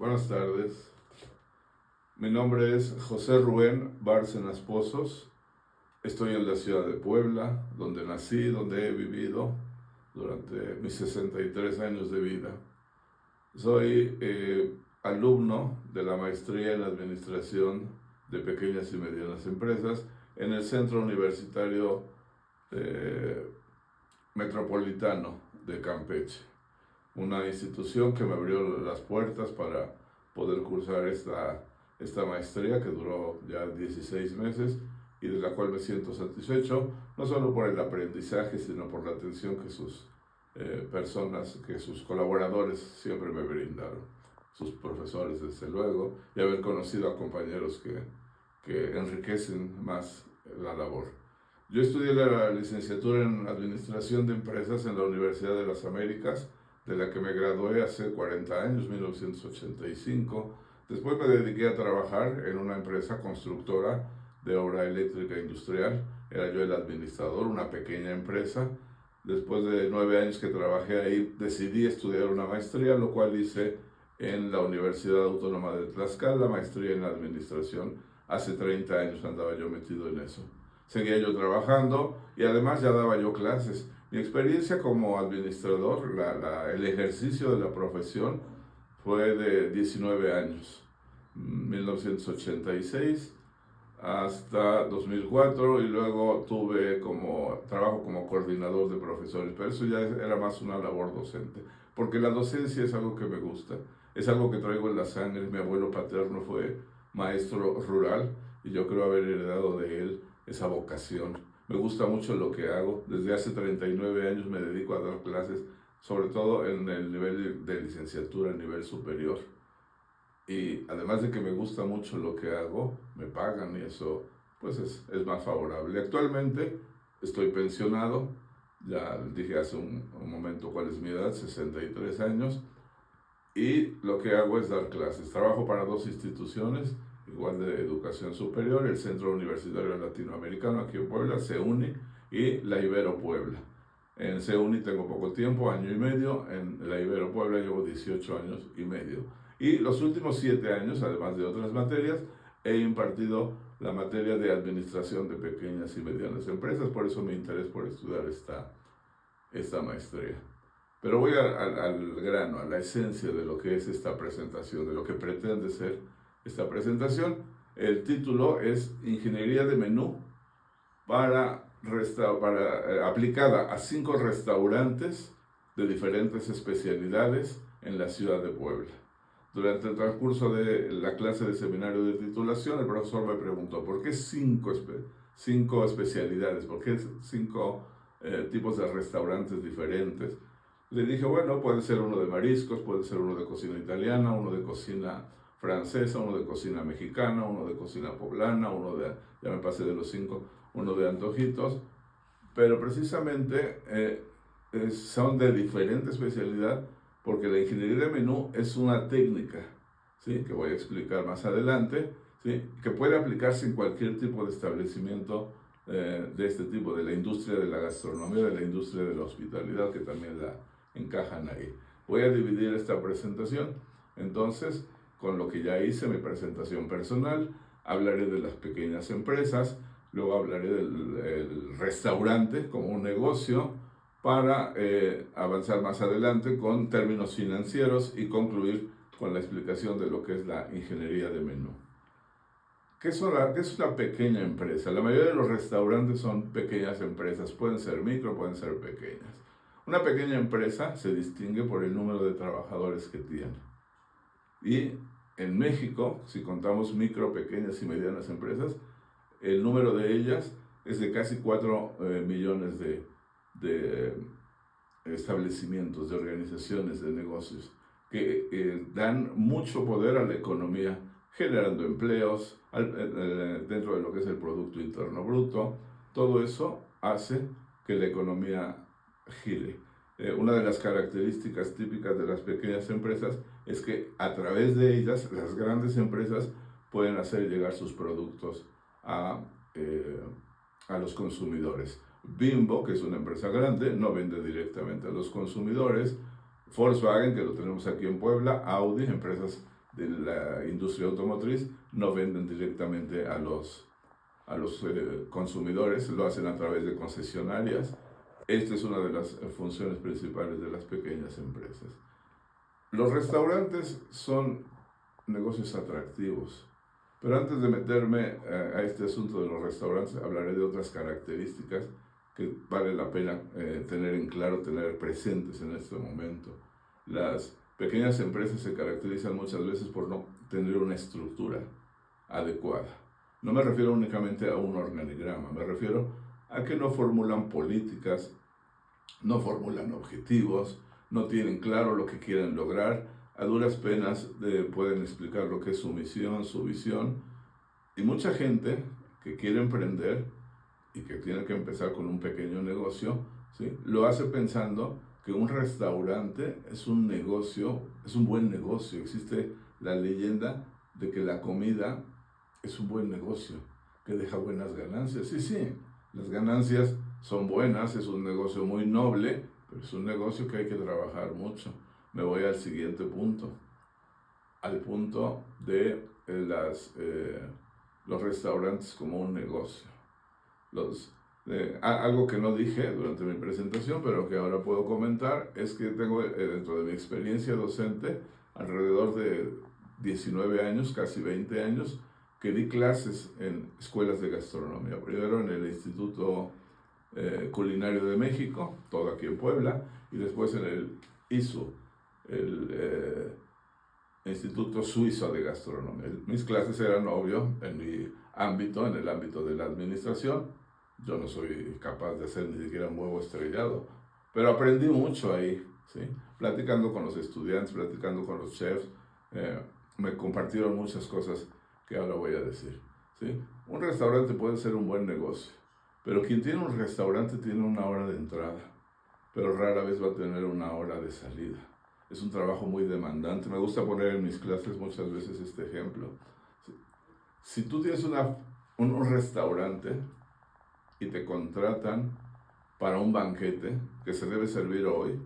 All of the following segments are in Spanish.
Buenas tardes. Mi nombre es José Rubén Bárcenas Pozos. Estoy en la ciudad de Puebla, donde nací, donde he vivido durante mis 63 años de vida. Soy alumno de la maestría en Administración de Pequeñas y Medianas Empresas en el Centro Universitario Metropolitano de Campeche, una institución que me abrió las puertas para poder cursar esta maestría que duró ya 16 meses y de la cual me siento satisfecho, no solo por el aprendizaje, sino por la atención que sus que sus colaboradores siempre me brindaron, sus profesores desde luego, y haber conocido a compañeros que enriquecen más la labor. Yo estudié la licenciatura en Administración de Empresas en la Universidad de las Américas, de la que me gradué hace 40 años, 1985. Después me dediqué a trabajar en una empresa constructora de obra eléctrica industrial. Era yo el administrador, una pequeña empresa. Después de 9 años que trabajé ahí, decidí estudiar una maestría, lo cual hice en la Universidad Autónoma de Tlaxcala, maestría en administración. Hace 30 años andaba yo metido en eso. Seguía yo trabajando y además ya daba yo clases. Mi experiencia como administrador, el ejercicio de la profesión, fue de 19 años, 1986 hasta 2004, y luego tuve trabajo como coordinador de profesores, pero eso ya era más una labor docente, porque la docencia es algo que me gusta, es algo que traigo en la sangre. Mi abuelo paterno fue maestro rural y yo creo haber heredado de él esa vocación. Me gusta mucho lo que hago. Desde hace 39 años me dedico a dar clases, sobre todo en el nivel de licenciatura, a nivel superior. Y además de que me gusta mucho lo que hago, me pagan y eso pues es más favorable. Actualmente estoy pensionado, ya dije hace un momento cuál es mi edad, 63 años, y lo que hago es dar clases. Trabajo para dos instituciones igual de educación superior, el Centro Universitario Latinoamericano aquí en Puebla, CEUNI, y la Ibero Puebla. En CEUNI tengo poco tiempo, año y medio, en la Ibero Puebla llevo 18 años y medio. Y los últimos 7 años, además de otras materias, he impartido la materia de Administración de Pequeñas y Medianas Empresas, por eso mi interés por estudiar esta maestría. Pero voy al grano, a la esencia de lo que es esta presentación, de lo que pretende ser esta presentación. El título es Ingeniería de Menú aplicada a 5 restaurantes de diferentes especialidades en la ciudad de Puebla. Durante el transcurso de la clase de seminario de titulación, el profesor me preguntó, ¿por qué 5 especialidades? ¿Por qué 5 tipos de restaurantes diferentes? Le dije, bueno, puede ser uno de mariscos, puede ser uno de cocina italiana, uno de cocina francesa, uno de cocina mexicana, uno de cocina poblana, ya me pasé de los 5, uno de antojitos, pero precisamente son de diferente especialidad, porque la ingeniería de menú es una técnica, ¿sí?, que voy a explicar más adelante, ¿sí?, que puede aplicarse en cualquier tipo de establecimiento de este tipo, de la industria de la gastronomía, de la industria de la hospitalidad, que también la encajan ahí. Voy a dividir esta presentación, entonces, con lo que ya hice, mi presentación personal, hablaré de las pequeñas empresas, luego hablaré del restaurante como un negocio, para avanzar más adelante con términos financieros y concluir con la explicación de lo que es la ingeniería de menú. ¿Qué es una pequeña empresa? La mayoría de los restaurantes son pequeñas empresas, pueden ser micro, pueden ser pequeñas. Una pequeña empresa se distingue por el número de trabajadores que tiene. Y en México, si contamos micro, pequeñas y medianas empresas, el número de ellas es de casi 4 millones de establecimientos, de organizaciones, de negocios, que dan mucho poder a la economía, generando empleos dentro de lo que es el Producto Interno Bruto. Todo eso hace que la economía gire. Una de las características típicas de las pequeñas empresas es que a través de ellas las grandes empresas pueden hacer llegar sus productos a los consumidores. Bimbo, que es una empresa grande, no vende directamente a los consumidores. Volkswagen, que lo tenemos aquí en Puebla, Audi, empresas de la industria automotriz no venden directamente a los consumidores, lo hacen a través de concesionarias. Esta es una de las funciones principales de las pequeñas empresas. Los restaurantes son negocios atractivos, pero antes de meterme a este asunto de los restaurantes, hablaré de otras características que vale la pena tener en claro, tener presentes en este momento. Las pequeñas empresas se caracterizan muchas veces por no tener una estructura adecuada. No me refiero únicamente a un organigrama, me refiero a que no formulan políticas, no formulan objetivos, no tienen claro lo que quieren lograr, a duras penas pueden explicar lo que es su misión, su visión, y mucha gente que quiere emprender y que tiene que empezar con un pequeño negocio, ¿sí?, lo hace pensando que un restaurante es un negocio, es un buen negocio. Existe la leyenda de que la comida es un buen negocio, que deja buenas ganancias. Sí, las ganancias son buenas, es un negocio muy noble, pero es un negocio que hay que trabajar mucho. Me voy al siguiente punto, al punto de los restaurantes como un negocio. Algo que no dije durante mi presentación, pero que ahora puedo comentar, es que tengo dentro de mi experiencia docente alrededor de 19 años, casi 20 años, que di clases en escuelas de gastronomía. Primero en el Instituto Culinario de México, todo aquí en Puebla, y después en el ISU, el Instituto Suizo de Gastronomía. Mis clases eran, obvio, en mi ámbito, en el ámbito de la administración. Yo no soy capaz de hacer ni siquiera un huevo estrellado, pero aprendí mucho ahí, ¿sí? Platicando con los estudiantes, platicando con los chefs, me compartieron muchas cosas que ahora voy a decir, ¿sí? Un restaurante puede ser un buen negocio, pero quien tiene un restaurante tiene una hora de entrada, pero rara vez va a tener una hora de salida. Es un trabajo muy demandante. Me gusta poner en mis clases muchas veces este ejemplo. Si tú tienes un restaurante y te contratan para un banquete que se debe servir hoy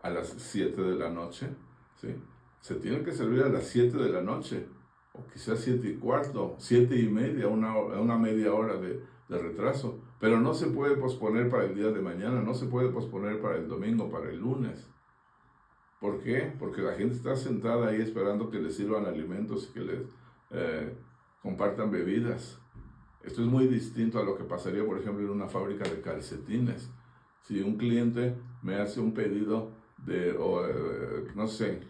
a las 7 de la noche, ¿sí?, se tiene que servir a las 7 de la noche, o quizás 7:15, 7:30, una media hora de retraso, pero no se puede posponer para el día de mañana, no se puede posponer para el domingo, para el lunes. ¿Por qué? Porque la gente está sentada ahí esperando que les sirvan alimentos y que les compartan bebidas. Esto es muy distinto a lo que pasaría, por ejemplo, en una fábrica de calcetines. Si un cliente me hace un pedido de, no sé,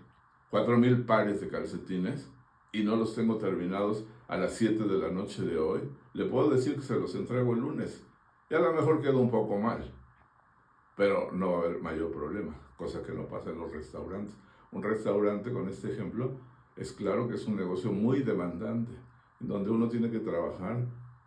4,000 pares de calcetines y no los tengo terminados a las 7 de la noche de hoy, le puedo decir que se los entrego el lunes. Y a lo mejor quedó un poco mal, pero no va a haber mayor problema, cosa que no pasa en los restaurantes. Un restaurante, con este ejemplo, es claro que es un negocio muy demandante, en donde uno tiene que trabajar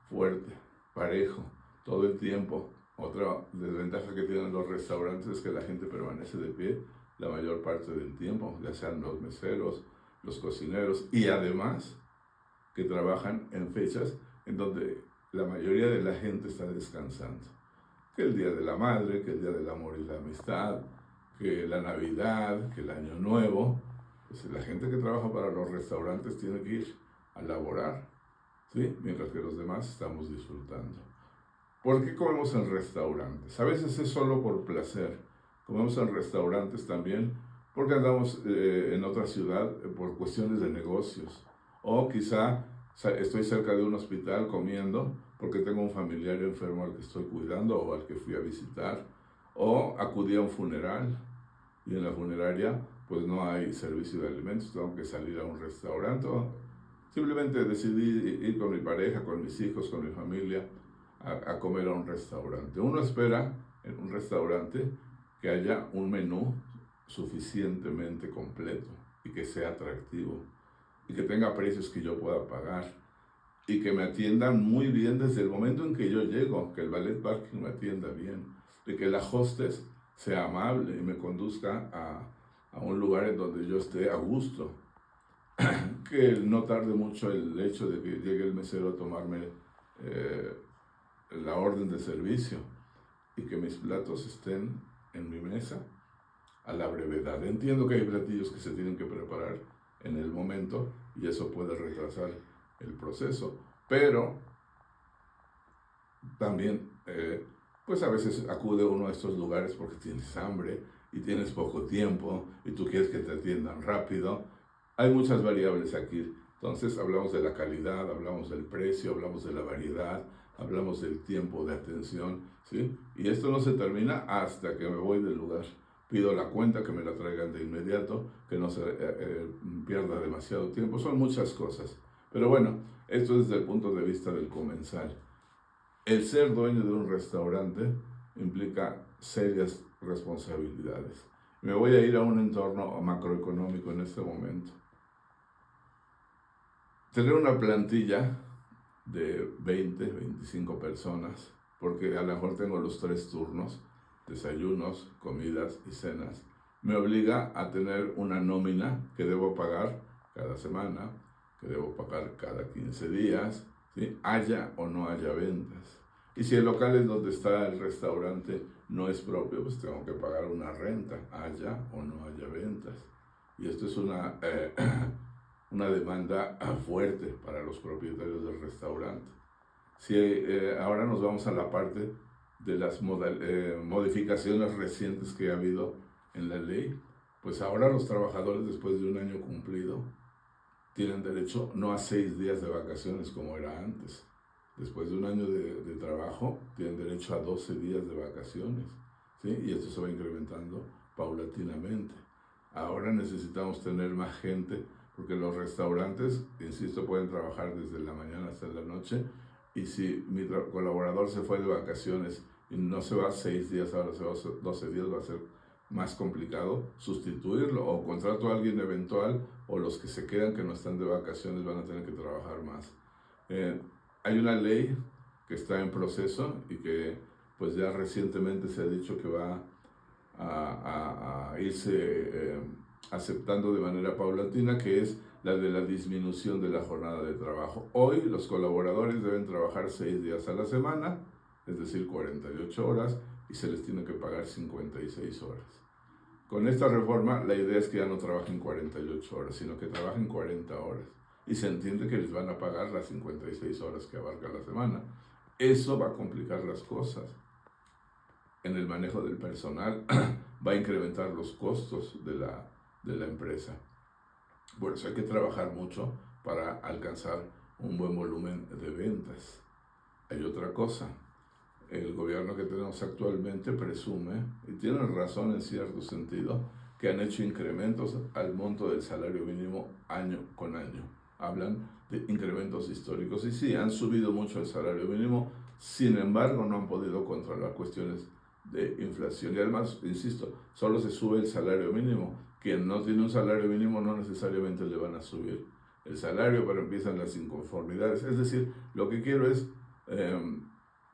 fuerte, parejo, todo el tiempo. Otra desventaja que tienen los restaurantes es que la gente permanece de pie la mayor parte del tiempo, ya sean los meseros, los cocineros, y además que trabajan en fechas en donde la mayoría de la gente está descansando. Que el Día de la Madre, que el Día del Amor y la Amistad, que la Navidad, que el Año Nuevo. Pues la gente que trabaja para los restaurantes tiene que ir a laborar, ¿sí?, mientras que los demás estamos disfrutando. ¿Por qué comemos en restaurantes? A veces es solo por placer. Comemos en restaurantes también porque andamos en otra ciudad por cuestiones de negocios. O quizá estoy cerca de un hospital comiendo porque tengo un familiar enfermo al que estoy cuidando o al que fui a visitar. O acudí a un funeral y en la funeraria pues no hay servicio de alimentos, tengo que salir a un restaurante. O simplemente decidí ir con mi pareja, con mis hijos, con mi familia a comer a un restaurante. Uno espera en un restaurante que haya un menú suficientemente completo y que sea atractivo y que tenga precios que yo pueda pagar y que me atiendan muy bien desde el momento en que yo llego, que el valet parking me atienda bien y que la hostess sea amable y me conduzca a un lugar en donde yo esté a gusto. Que no tarde mucho el hecho de que llegue el mesero a tomarme la orden de servicio y que mis platos estén en mi mesa a la brevedad. Entiendo que hay platillos que se tienen que preparar en el momento y eso puede retrasar el proceso. Pero también, pues a veces acude uno a estos lugares porque tienes hambre y tienes poco tiempo y tú quieres que te atiendan rápido. Hay muchas variables aquí. Entonces hablamos de la calidad, hablamos del precio, hablamos de la variedad, hablamos del tiempo de atención, ¿sí? Y esto no se termina hasta que me voy del lugar. Pido la cuenta, que me la traigan de inmediato, que no se pierda demasiado tiempo. Son muchas cosas. Pero bueno, esto desde el punto de vista del comensal. El ser dueño de un restaurante implica serias responsabilidades. Me voy a ir a un entorno macroeconómico en este momento. Tener una plantilla de 20, 25 personas, porque a lo mejor tengo los 3 turnos, desayunos, comidas y cenas, me obliga a tener una nómina que debo pagar cada semana, que debo pagar cada 15 días, ¿sí? Haya o no haya ventas. Y si el local es donde está el restaurante no es propio, pues tengo que pagar una renta, haya o no haya ventas. Y esto es una demanda fuerte para los propietarios del restaurante. Si ahora nos vamos a la parte de las modificaciones recientes que ha habido en la ley, pues ahora los trabajadores, después de un año cumplido, tienen derecho no a 6 días de vacaciones como era antes. Después de un año de trabajo, tienen derecho a 12 días de vacaciones, ¿sí? Y esto se va incrementando paulatinamente. Ahora necesitamos tener más gente, porque los restaurantes, insisto, pueden trabajar desde la mañana hasta la noche, y si mi colaborador se fue de vacaciones y no se va 6 días, ahora se va 12 días, va a ser más complicado sustituirlo, o contrato a alguien eventual, o los que se quedan que no están de vacaciones van a tener que trabajar más. Hay una ley que está en proceso y que pues ya recientemente se ha dicho que va a irse aceptando de manera paulatina, que es la de la disminución de la jornada de trabajo. Hoy los colaboradores deben trabajar 6 días a la semana, es decir, 48 horas, y se les tiene que pagar 56 horas. Con esta reforma, la idea es que ya no trabajen 48 horas, sino que trabajen 40 horas. Y se entiende que les van a pagar las 56 horas que abarca la semana. Eso va a complicar las cosas. En el manejo del personal va a incrementar los costos de la empresa. Por eso hay que trabajar mucho para alcanzar un buen volumen de ventas. Hay otra cosa. El gobierno que tenemos actualmente presume, y tienen razón en cierto sentido, que han hecho incrementos al monto del salario mínimo año con año. Hablan de incrementos históricos y sí, han subido mucho el salario mínimo, sin embargo no han podido controlar cuestiones de inflación. Y además, insisto, solo se sube el salario mínimo. Quien no tiene un salario mínimo no necesariamente le van a subir el salario, pero empiezan las inconformidades. Es decir, lo que quiero es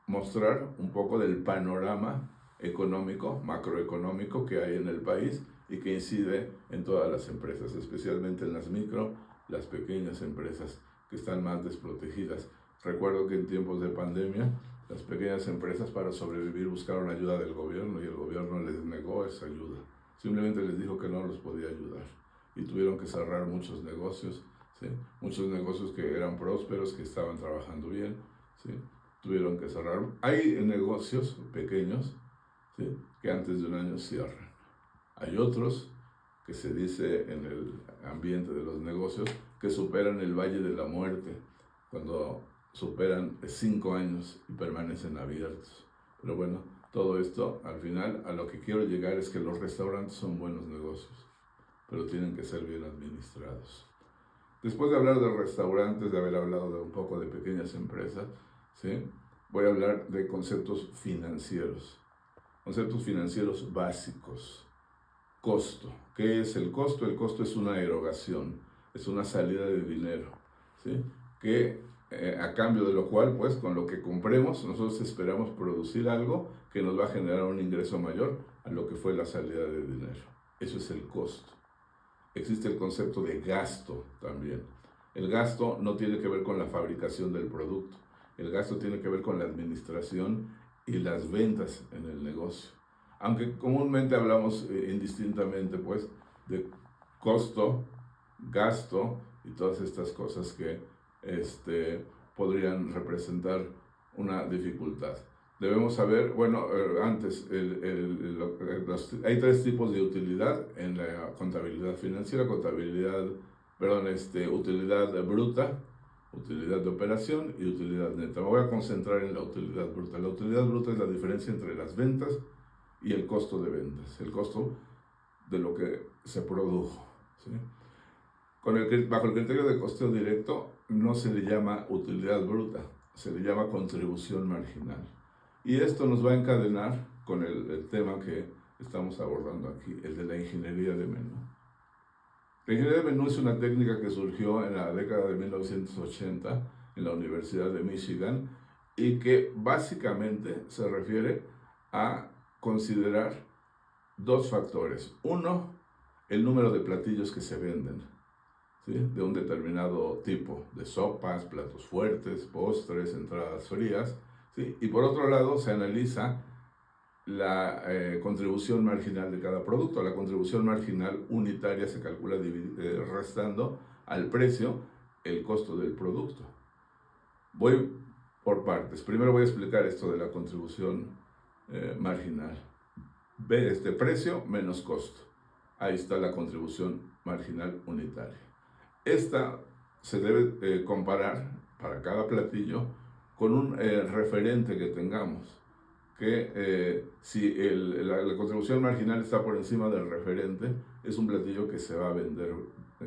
mostrar un poco del panorama económico, macroeconómico que hay en el país y que incide en todas las empresas, especialmente en las micro, las pequeñas empresas que están más desprotegidas. Recuerdo que en tiempos de pandemia, las pequeñas empresas para sobrevivir buscaron ayuda del gobierno y el gobierno les negó esa ayuda. Simplemente les dijo que no los podía ayudar y tuvieron que cerrar muchos negocios, ¿sí? Muchos negocios que eran prósperos, que estaban trabajando bien, ¿sí? Tuvieron que cerrar. Hay negocios pequeños, ¿sí?, que antes de un año cierran. Hay otros que se dice en el ambiente de los negocios que superan el valle de la muerte, cuando superan 5 años y permanecen abiertos. Pero bueno, todo esto, al final, a lo que quiero llegar es que los restaurantes son buenos negocios, pero tienen que ser bien administrados. Después de hablar de restaurantes, de haber hablado de un poco de pequeñas empresas, ¿sí?, voy a hablar de conceptos financieros básicos. Costo. ¿Qué es el costo? El costo es una erogación, es una salida de dinero, ¿sí?, que a cambio de lo cual, pues, con lo que compremos, nosotros esperamos producir algo que nos va a generar un ingreso mayor a lo que fue la salida de dinero. Eso es el costo. Existe el concepto de gasto también. El gasto no tiene que ver con la fabricación del producto. El gasto tiene que ver con la administración y las ventas en el negocio. Aunque comúnmente hablamos indistintamente, pues, de costo gasto y todas estas cosas que podrían representar una dificultad. Debemos saber, bueno, antes, hay tres tipos de utilidad en la contabilidad financiera: utilidad bruta, utilidad de operación y utilidad neta. Me voy a concentrar en la utilidad bruta. La utilidad bruta es la diferencia entre las ventas y el costo de ventas, el costo de lo que se produjo, ¿sí? Bajo el criterio de costeo directo no se le llama utilidad bruta, se le llama contribución marginal. Y esto nos va a encadenar con el tema que estamos abordando aquí, el de la ingeniería de menú. La ingeniería de menú es una técnica que surgió en la década de 1980 en la Universidad de Michigan y que básicamente se refiere a considerar dos factores. Uno, el número de platillos que se venden, ¿sí?, de un determinado tipo, de sopas, platos fuertes, postres, entradas frías, ¿sí? Y por otro lado se analiza la contribución marginal de cada producto. La contribución marginal unitaria se calcula restando al precio el costo del producto. Voy por partes. Primero voy a explicar esto de la contribución marginal. Precio menos costo. Ahí está la contribución marginal unitaria. Esta se debe comparar para cada platillo con un referente que tengamos. Que si la contribución marginal está por encima del referente, es un platillo que se va a vender,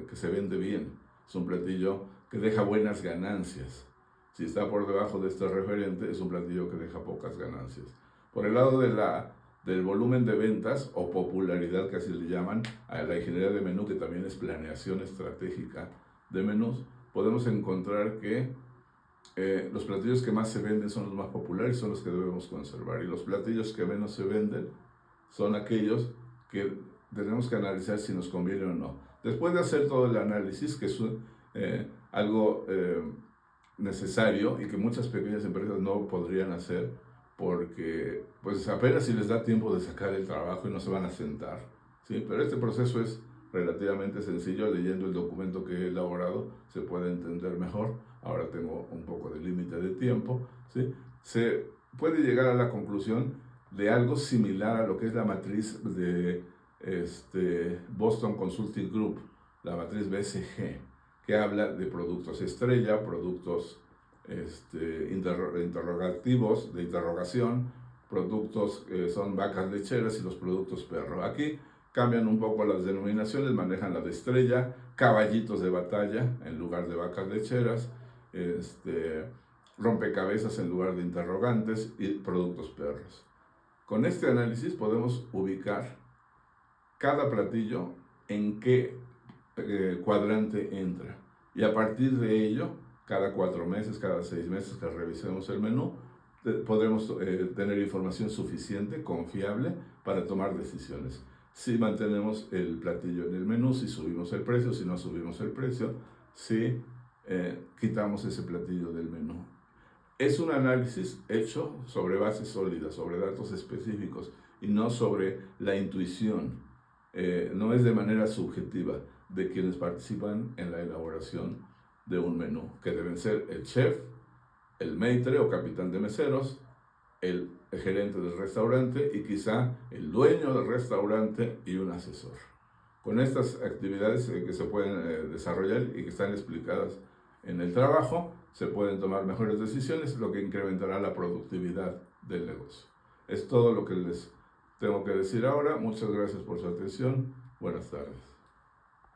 que se vende bien. Es un platillo que deja buenas ganancias. Si está por debajo de este referente, es un platillo que deja pocas ganancias. Por el lado del volumen de ventas o popularidad, que así le llaman, a la ingeniería de menú, que también es planeación estratégica de menús, podemos encontrar que los platillos que más se venden son los más populares, son los que debemos conservar, y los platillos que menos se venden son aquellos que tenemos que analizar si nos conviene o no. Después de hacer todo el análisis, que es algo necesario y que muchas pequeñas empresas no podrían hacer porque pues apenas si les da tiempo de sacar el trabajo y no se van a sentar, ¿sí? Pero este proceso es relativamente sencillo. Leyendo el documento que he elaborado se puede entender mejor. Ahora tengo un poco de límite de tiempo, ¿sí? Se puede llegar a la conclusión de algo similar a lo que es la matriz de Boston Consulting Group, la matriz BCG, que habla de productos estrella, productos interrogativos, de interrogación, productos que son vacas lecheras y los productos perro. Aquí cambian un poco las denominaciones, manejan la de estrella, caballitos de batalla en lugar de vacas lecheras, rompecabezas en lugar de interrogantes y productos perros. Con este análisis podemos ubicar cada platillo en qué cuadrante entra, y a partir de ello, cada 4 meses, cada 6 meses que revisemos el menú, podremos tener información suficiente, confiable, para tomar decisiones. Si mantenemos el platillo en el menú, si subimos el precio, si no subimos el precio, si quitamos ese platillo del menú. Es un análisis hecho sobre bases sólidas, sobre datos específicos y no sobre la intuición. No es de manera subjetiva de quienes participan en la elaboración de un menú, que deben ser el chef, el maitre o capitán de meseros, el gerente del restaurante y quizá el dueño del restaurante y un asesor. Con estas actividades que se pueden desarrollar y que están explicadas en el trabajo, se pueden tomar mejores decisiones, lo que incrementará la productividad del negocio. Es todo lo que les tengo que decir ahora. Muchas gracias por su atención. Buenas tardes.